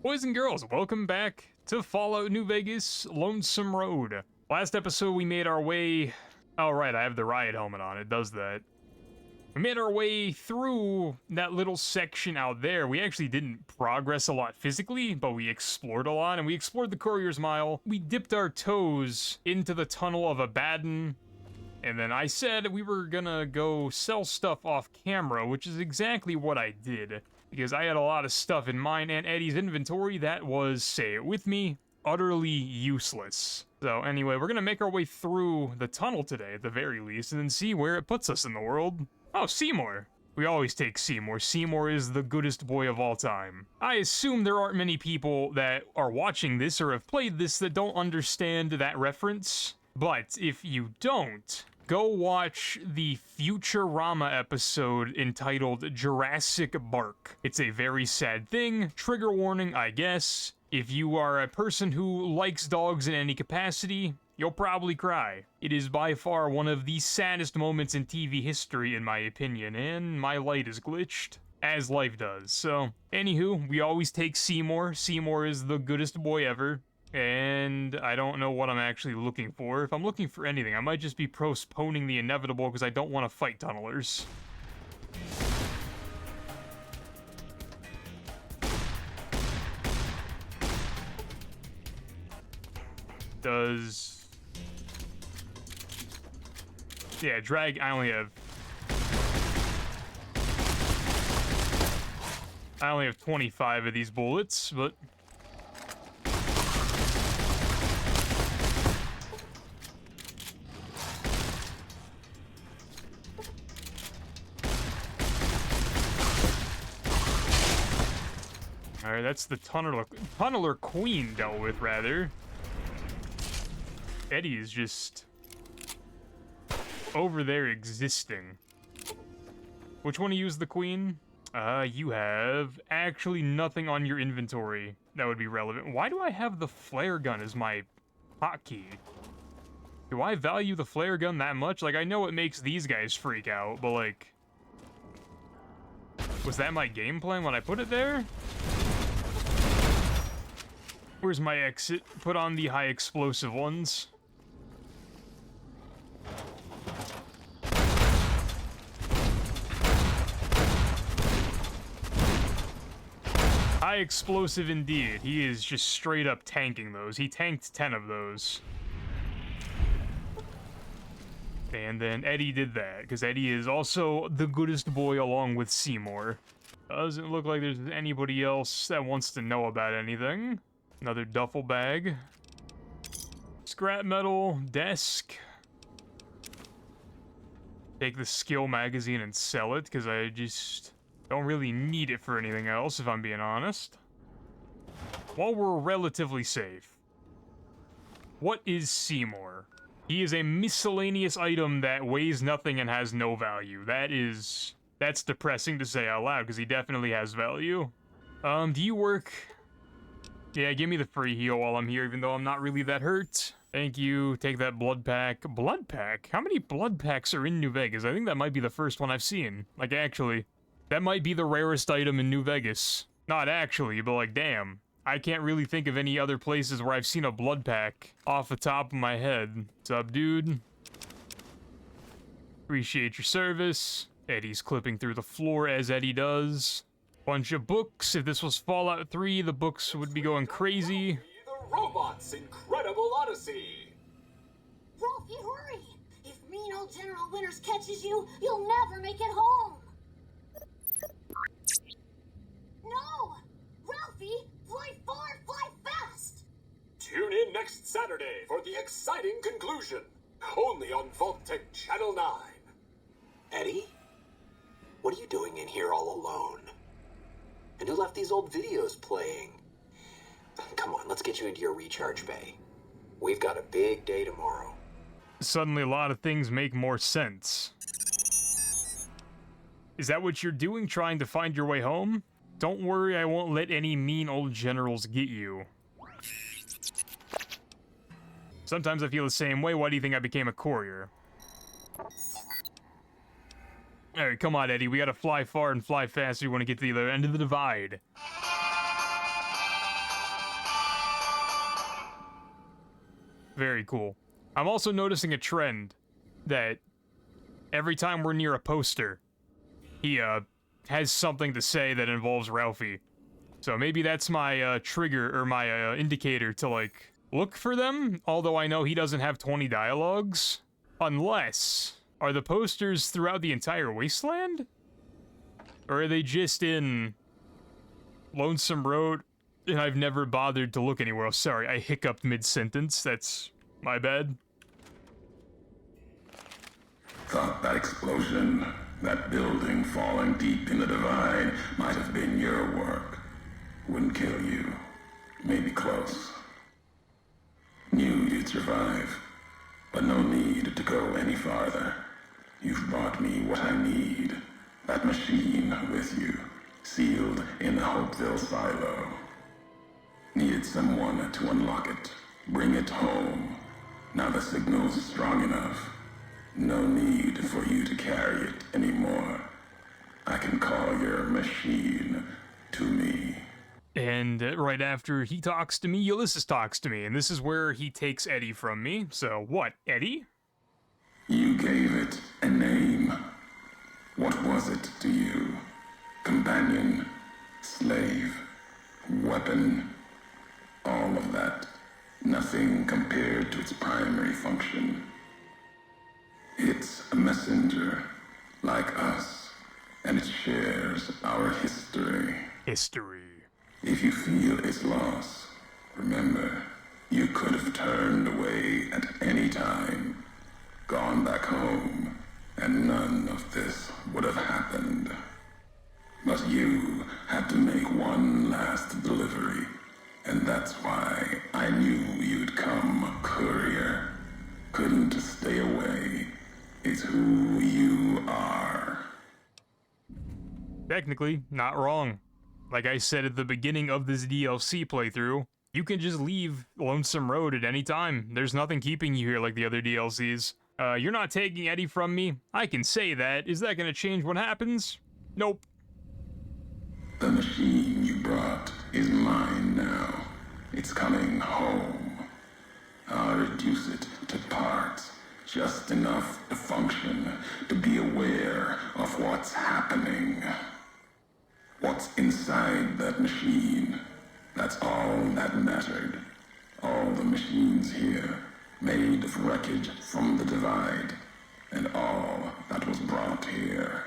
Boys and girls, welcome back to Fallout New Vegas, Lonesome Road. Last episode we made our way... Oh right, I have the riot helmet on, it does that. We made our way through that little section out there. We actually didn't progress a lot physically, but we explored a lot, and we explored the Courier's Mile. We dipped our toes into the tunnel of Abaddon, and then I said we were gonna go sell stuff off camera, which is exactly what I did. Because I had a lot of stuff in mine and Eddie's inventory that was, say it with me, utterly useless. So anyway, we're gonna make our way through the tunnel today, at the very least, and then see where it puts us in the world. Oh, Seymour. We always take Seymour. Seymour is the goodest boy of all time. I assume there aren't many people that are watching this or have played this that don't understand that reference. But if you don't, go watch the Futurama episode entitled Jurassic Bark. It's a very sad thing. Trigger warning, I guess. If you are a person who likes dogs in any capacity, you'll probably cry. It is by far one of the saddest moments in TV history, in my opinion, and my light is glitched, as life does. So, anywho, we always take Seymour. Seymour is the goodest boy ever. And I don't know what I'm actually looking for. If I'm looking for anything, I might just be postponing the inevitable because I don't want to fight tunnelers. Yeah, drag, I only have 25 of these bullets, but... Alright, that's the tunneler queen dealt with, rather. Eddie is just over there existing. Which one used the queen? You have actually nothing on your inventory that would be relevant. Why do I have the flare gun as my hotkey? Do I value the flare gun that much? Like, I know it makes these guys freak out, but like... Was that my game plan when I put it there? Where's my exit? Put on the high explosive ones. High explosive indeed. He is just straight up tanking those. He tanked 10 of those. And then Eddie did that, because Eddie is also the goodest boy along with Seymour. Doesn't look like there's anybody else that wants to know about anything. Another duffel bag. Scrap metal, desk. Take the skill magazine and sell it, because I just don't really need it for anything else, if I'm being honest. While we're relatively safe. What is Seymour? He is a miscellaneous item that weighs nothing and has no value. That's depressing to say out loud, because he definitely has value. Do you work... Yeah, give me the free heal while I'm here, even though I'm not really that hurt. Thank you. Take that blood pack. Blood pack? How many blood packs are in New Vegas? I think that might be the first one I've seen. Like, actually. That might be the rarest item in New Vegas. Not actually, but like, damn. I can't really think of any other places where I've seen a blood pack off the top of my head. What's up, dude? Appreciate your service. Eddie's clipping through the floor as Eddie does. Bunch of books. If this was Fallout 3, the books would be going crazy. The Robot's Incredible Odyssey. Ralphie, hurry! If mean old General Winters catches you, you'll never make it home. No! Ralphie, fly far, fly fast! Tune in next Saturday for the exciting conclusion. Only on Vault-Tec Channel 9. Eddie? What are you doing in here all alone? And who left these old videos playing? Come on, let's get you into your recharge bay. We've got a big day tomorrow. Suddenly a lot of things make more sense. Is that what you're doing, trying to find your way home? Don't worry, I won't let any mean old generals get you. Sometimes I feel the same way. Why do you think I became a courier? Alright, come on, Eddie. We gotta fly far and fly fast if we want to get to the other end of the divide. Very cool. I'm also noticing a trend that every time we're near a poster, he has something to say that involves Ralphie. So maybe that's my trigger, or my indicator to, like, look for them, although I know he doesn't have 20 dialogues. Unless, are the posters throughout the entire wasteland? Or are they just in Lonesome Road, and I've never bothered to look anywhere else? Sorry, I hiccuped mid-sentence, that's my bad. Thought that explosion, that building falling deep in the divide, might have been your work. Wouldn't kill you. Maybe close. Knew you'd survive. But no need to go any farther. You've brought me what I need. That machine with you, sealed in the Hopeville silo. Needed someone to unlock it. Bring it home. Now the signal's strong enough. No need for you to carry it anymore. I can call your machine to me. And right after he talks to me, Ulysses talks to me, and this is where he takes Eddie from me. So what, Eddie? You gave it a name. What was it to you? Companion, slave, weapon, all of that. Nothing compared to its primary function. It's a messenger, like us, and it shares our history. History. If you feel its loss, remember, you could have turned away at any time, gone back home, and none of this would have happened. But you had to make one last delivery, and that's why I knew you'd come, courier. Couldn't stay away. It's who you are. Technically, not wrong. Like I said at the beginning of this DLC playthrough, you can just leave Lonesome Road at any time. There's nothing keeping you here like the other DLCs. You're not taking Eddie from me. I can say that. Is that gonna change what happens? Nope. The machine you brought is mine now. It's coming home. I'll reduce it to parts, just enough to function, to be aware of what's happening. What's inside that machine, that's all that mattered. All the machines here, made of wreckage from the divide, and all that was brought here.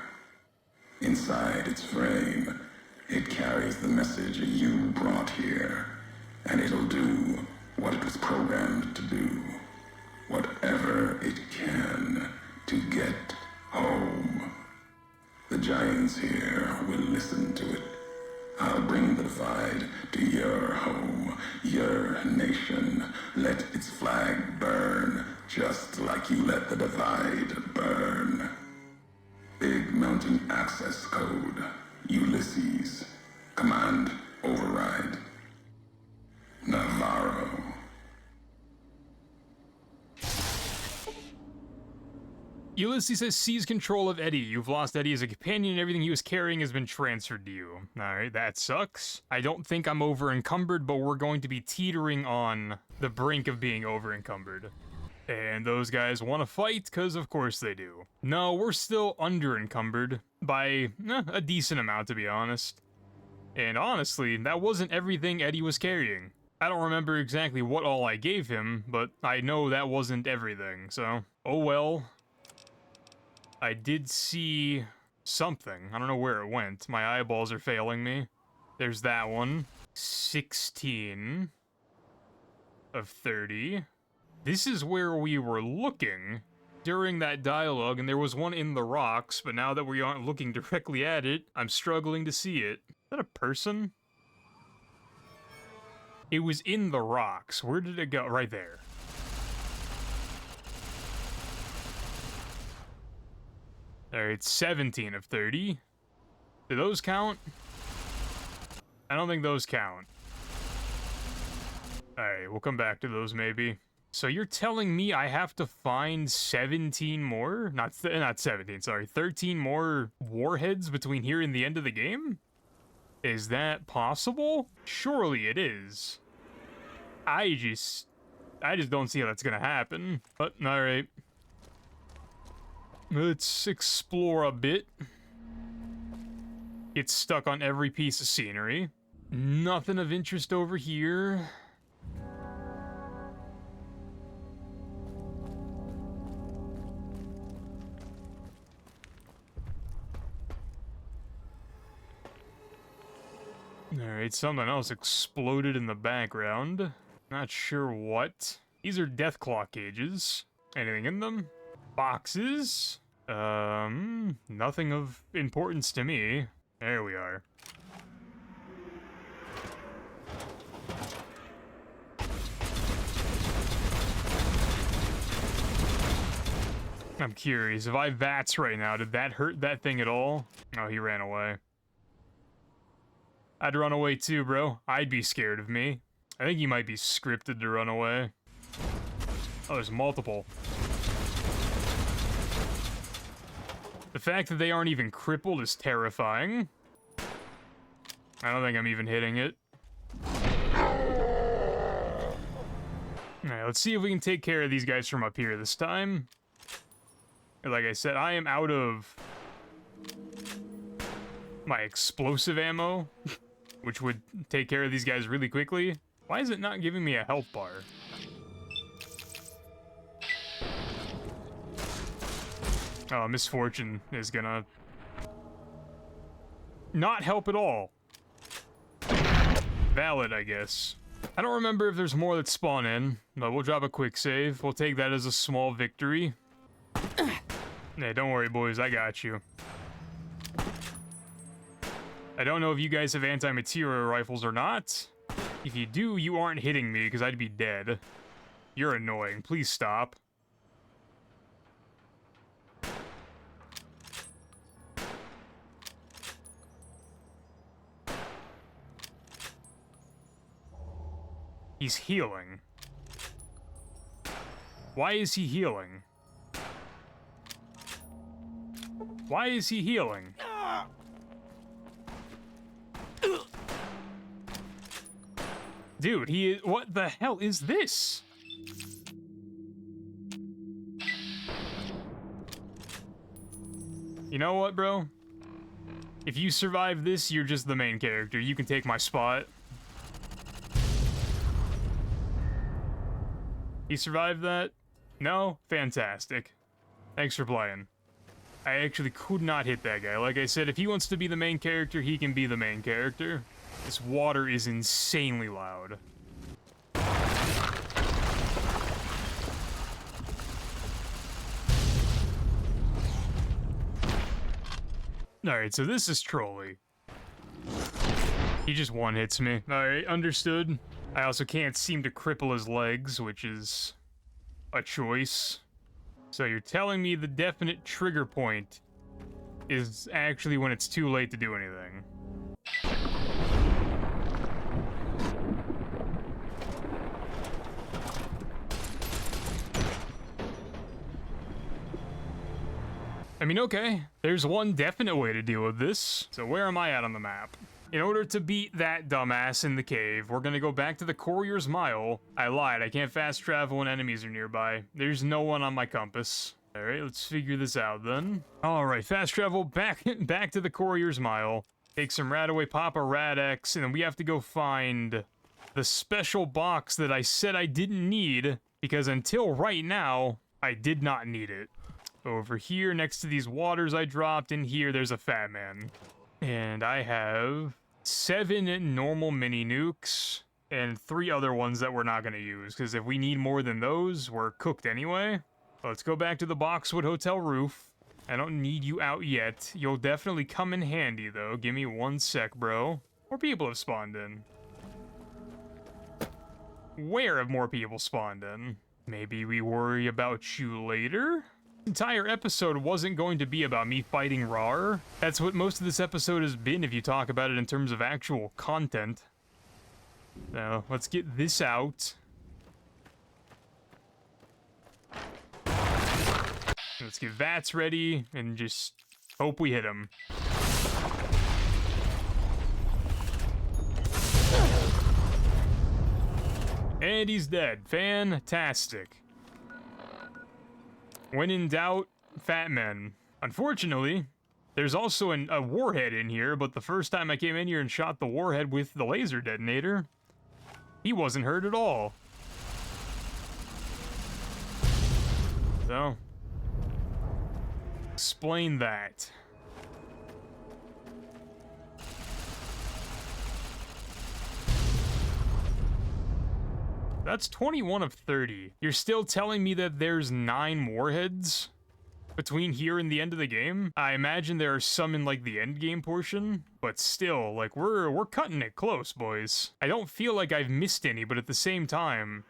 Inside its frame, it carries the message you brought here, and it'll do what it was programmed to do. Whatever it can to get home. The giants here will listen to it. I'll bring the divide to your home, your nation. Let its flag burn, just like you let the divide burn. Big Mountain Access Code, Ulysses. Command override. Navarro. Ulysses has seized control of Eddie. You've lost Eddie as a companion, and everything he was carrying has been transferred to you. Alright, that sucks. I don't think I'm over-encumbered, but we're going to be teetering on the brink of being over-encumbered. And those guys want to fight, because of course they do. No, we're still under-encumbered by a decent amount, to be honest. And honestly, that wasn't everything Eddie was carrying. I don't remember exactly what all I gave him, but I know that wasn't everything, so oh well. I did see something. I don't know where it went. My eyeballs are failing me. There's that one. 16 of 30. This is where we were looking during that dialogue, and there was one in the rocks, but now that we aren't looking directly at it, I'm struggling to see it. Is that a person? It was in the rocks. Where did it go? Right there. Alright, 17 of 30. Do those count? I don't think those count. Alright, we'll come back to those maybe. So you're telling me I have to find 17 more? Not 17, sorry. 13 more warheads between here and the end of the game? Is that possible? Surely it is. I just I just don't see how that's gonna happen. But, alright. Let's explore a bit. Get stuck on every piece of scenery. Nothing of interest over here. Alright, something else exploded in the background. Not sure what. These are Deathclaw cages. Anything in them? Boxes? Nothing of importance to me. There we are. I'm curious, if I VATS right now, did that hurt that thing at all? Oh, he ran away. I'd run away too, bro. I'd be scared of me. I think he might be scripted to run away. Oh, there's multiple. The fact that they aren't even crippled is terrifying. I don't think I'm even hitting it. Alright, let's see if we can take care of these guys from up here this time. Like I said, I am out of my explosive ammo, which would take care of these guys really quickly. Why is it not giving me a health bar? Oh, Misfortune is gonna not help at all. Valid, I guess. I don't remember if there's more that spawn in, but we'll drop a quick save. We'll take that as a small victory. Hey, don't worry, boys. I got you. I don't know if you guys have anti-material rifles or not. If you do, you aren't hitting me, because I'd be dead. You're annoying. Please stop. He's healing. Why is he healing? Why is he healing? Dude, he is— what the hell is this? You know what, bro? If you survive this, you're just the main character. You can take my spot. He survived that? No? Fantastic. Thanks for playing. I actually could not hit that guy. Like I said, if he wants to be the main character, he can be the main character. This water is insanely loud. Alright, so this is Trolley. He just one-hits me. Alright, understood. I also can't seem to cripple his legs, which is a choice. So you're telling me the definite trigger point is actually when it's too late to do anything. I mean, okay, there's one definite way to deal with this. So where am I at on the map? In order to beat that dumbass in the cave, we're gonna go back to the Courier's Mile. I lied, I can't fast travel when enemies are nearby. There's no one on my compass. Alright, let's figure this out then. Alright, fast travel back to the Courier's Mile. Take some Radaway, pop a Rad-X, and then we have to go find the special box that I said I didn't need, because until right now, I did not need it. Over here, next to these waters I dropped, in here, there's a Fat Man. And I have 7 normal mini nukes and 3 other ones that we're not going to use, because if we need more than those, we're cooked anyway. Let's go back to the Boxwood Hotel roof. I don't need you out yet. You'll definitely come in handy, though. Give me 1 sec, bro. More people have spawned in. Where have more people spawned in? Maybe we worry about you later? Entire episode wasn't going to be about me fighting Rawr. That's what most of this episode has been if you talk about it in terms of actual content. So, let's get this out. Let's get VATS ready and just hope we hit him. And he's dead. Fantastic. When in doubt, fat men. Unfortunately, there's also a warhead in here, but the first time I came in here and shot the warhead with the laser detonator, he wasn't hurt at all. So, explain that. That's 21 of 30. You're still telling me that there's 9 warheads between here and the end of the game? I imagine there are some in, like, the end game portion, but still, like, we're cutting it close, boys. I don't feel like I've missed any, but at the same time,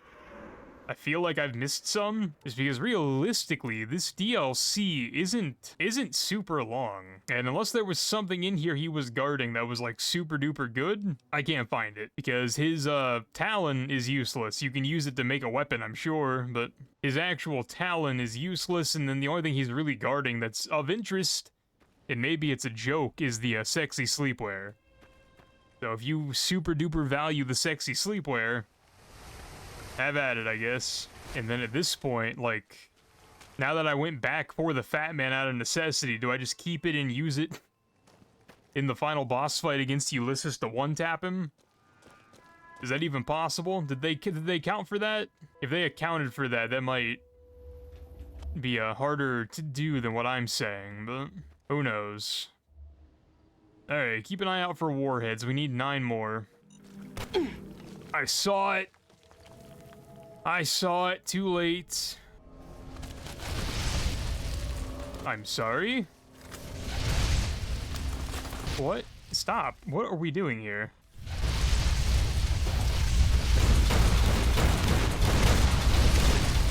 I feel like I've missed some, just because realistically, this DLC isn't super long. And unless there was something in here he was guarding that was like super duper good, I can't find it. Because his talon is useless. You can use it to make a weapon, I'm sure, but his actual talon is useless, and then the only thing he's really guarding that's of interest, and maybe it's a joke, is the sexy sleepwear. So if you super duper value the sexy sleepwear, have at it, I guess. And then at this point, like, now that I went back for the fat man out of necessity, do I just keep it and use it in the final boss fight against Ulysses to one-tap him? Is that even possible? Did they count for that? If they accounted for that, that might be harder to do than what I'm saying, but who knows? Alright, keep an eye out for warheads. We need 9 more. I saw it. I saw it too late. I'm sorry? What? Stop. What are we doing here?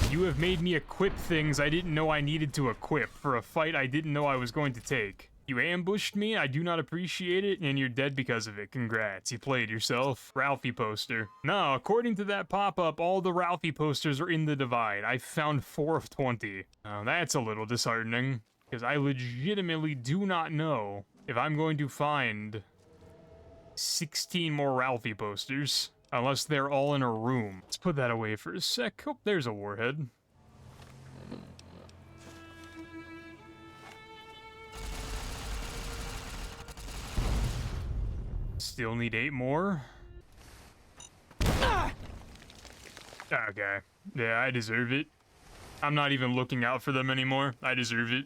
You have made me equip things I didn't know I needed to equip for a fight I didn't know I was going to take. You ambushed me, I do not appreciate it, and you're dead because of it. Congrats, you played yourself. Ralphie poster. No, according to that pop-up, all the Ralphie posters are in the Divide. I found 4 of 20. Now, that's a little disheartening, because I legitimately do not know if I'm going to find 16 more Ralphie posters, unless they're all in a room. Let's put that away for a sec. Oh, there's a warhead. Still need 8 more. Okay. Yeah, I deserve it. I'm not even looking out for them anymore. I deserve it.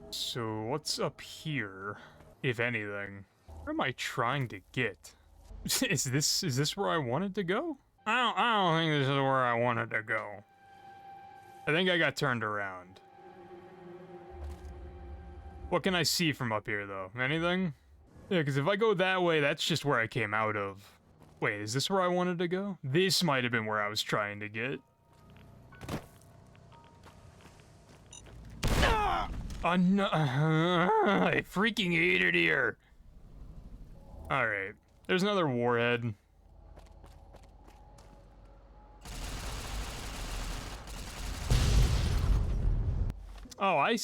So, what's up here, if anything? Where am I trying to get? Is this where I wanted to go? I don't think this is where I wanted to go. I think I got turned around. What can I see from up here, though? Anything? Yeah, because if I go that way, that's just where I came out of. Wait, is this where I wanted to go? This might have been where I was trying to get. Oh, no. I freaking hate it here. Alright. There's another warhead. Oh, I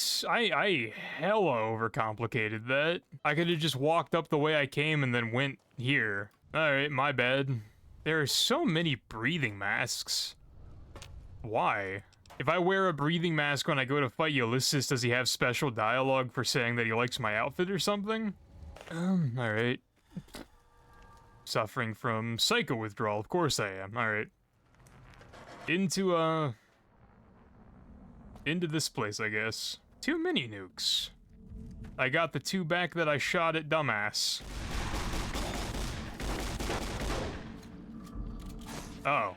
hella overcomplicated that. I could have just walked up the way I came and then went here. Alright, my bad. There are so many breathing masks. Why? If I wear a breathing mask when I go to fight Ulysses, does he have special dialogue for saying that he likes my outfit or something? Alright. Suffering from psycho withdrawal, of course I am. Alright. Into this place, I guess. 2 mini nukes. I got the 2 back that I shot at dumbass. Oh.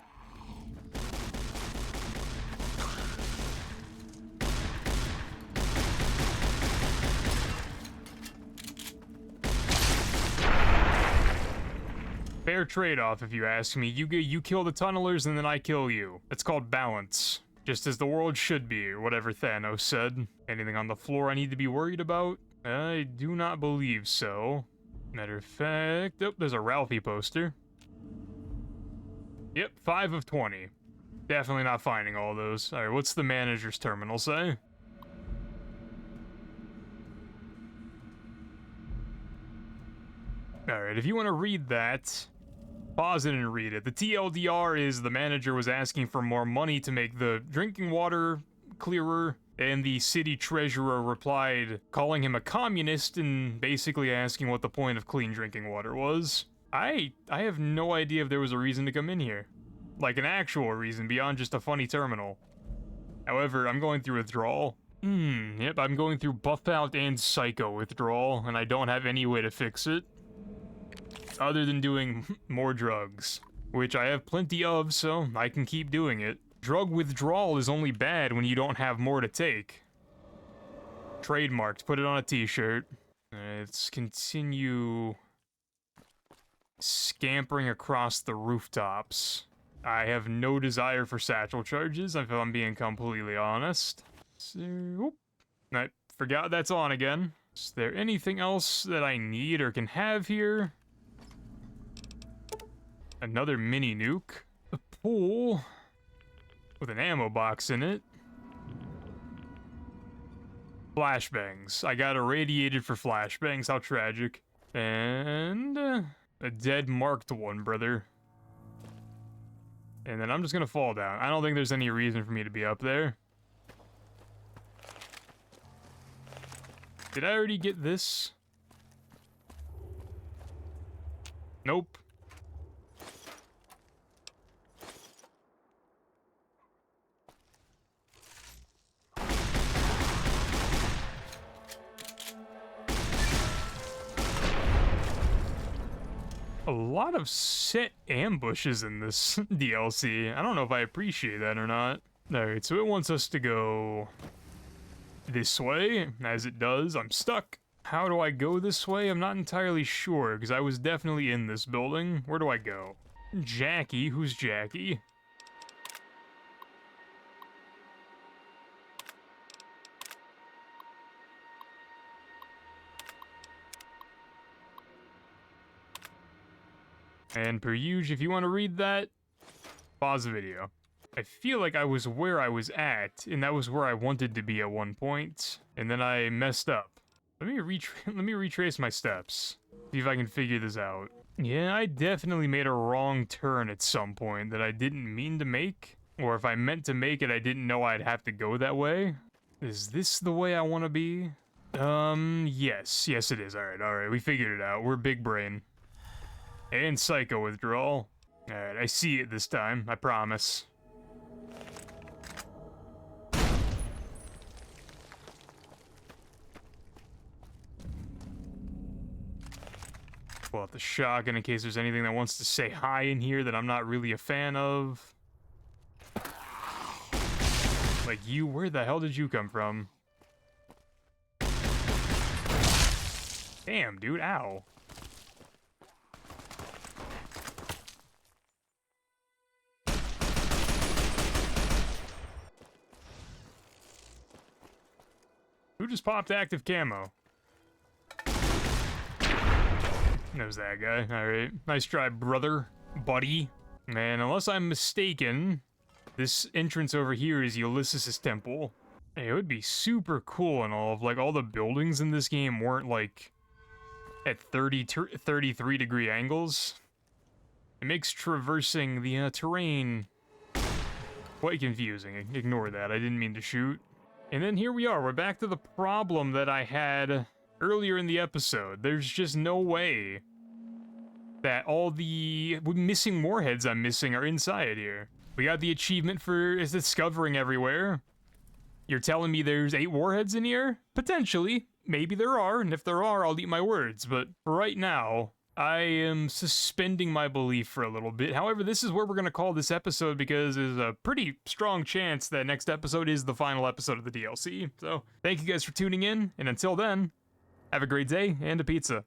Fair trade-off, if you ask me. You kill the tunnelers and then I kill you. It's called balance. Just as the world should be, or whatever Thanos said. Anything on the floor I need to be worried about? I do not believe so. Matter of fact... Oh, there's a Ralphie poster. Yep, 5 of 20. Definitely not finding all those. Alright, what's the manager's terminal say? Alright, if you want to read that... Pause it and read it. The TLDR is the manager was asking for more money to make the drinking water clearer, and the city treasurer replied, calling him a communist and basically asking what the point of clean drinking water was. I have no idea if there was a reason to come in here. Like an actual reason beyond just a funny terminal. However, I'm going through withdrawal. Yep, I'm going through buff out and psycho withdrawal, and I don't have any way to fix it. Other than doing more drugs. Which I have plenty of, so I can keep doing it. Drug withdrawal is only bad when you don't have more to take. Trademarked, put it on a t-shirt. Let's continue scampering across the rooftops. I have no desire for satchel charges, if I'm being completely honest. So, oop, I forgot that's on again. Is there anything else that I need or can have here? Another mini nuke. A pool with an ammo box in it. Flashbangs. I got irradiated for flashbangs. How tragic. And a dead marked one, brother. And then I'm just gonna fall down. I don't think there's any reason for me to be up there. Did I already get this? Nope. A lot of set ambushes in this DLC. I don't know if I appreciate that or not. Alright, so it wants us to go this way. As it does, I'm stuck. How do I go this way? I'm not entirely sure, because I was definitely in this building. Where do I go? Jackie? Who's Jackie? And per usual, if you want to read that, pause the video. I feel like I was where I was at, and that was where I wanted to be at one point, and then I messed up. Let me retrace my steps. See if I can figure this out. Yeah, I definitely made a wrong turn at some point that I didn't mean to make, or if I meant to make it, I didn't know I'd have to go that way. Is this the way I want to be? Yes it is. Alright, we figured it out. We're big brain. And psycho withdrawal. Alright, I see it this time, I promise. Pull out the shotgun in case there's anything that wants to say hi in here that I'm not really a fan of. Like you, where the hell did you come from? Damn, dude, ow. Who just popped active camo? Knows that guy. Alright. Nice try, brother. Buddy. Man, unless I'm mistaken, this entrance over here is Ulysses' temple. Hey, it would be super cool and all if, like, all the buildings in this game weren't, like, at 33 degree angles. It makes traversing the terrain quite confusing. Ignore that. I didn't mean to shoot. And then here we are, we're back to the problem that I had earlier in the episode. There's just no way that all the missing warheads I'm missing are inside here. We got the achievement for discovering everywhere. You're telling me there's 8 warheads in here? Potentially. Maybe there are, and if there are, I'll eat my words. But for right now, I am suspending my belief for a little bit. However, this is where we're going to call this episode because there's a pretty strong chance that next episode is the final episode of the DLC. So, thank you guys for tuning in, and until then, have a great day and a pizza.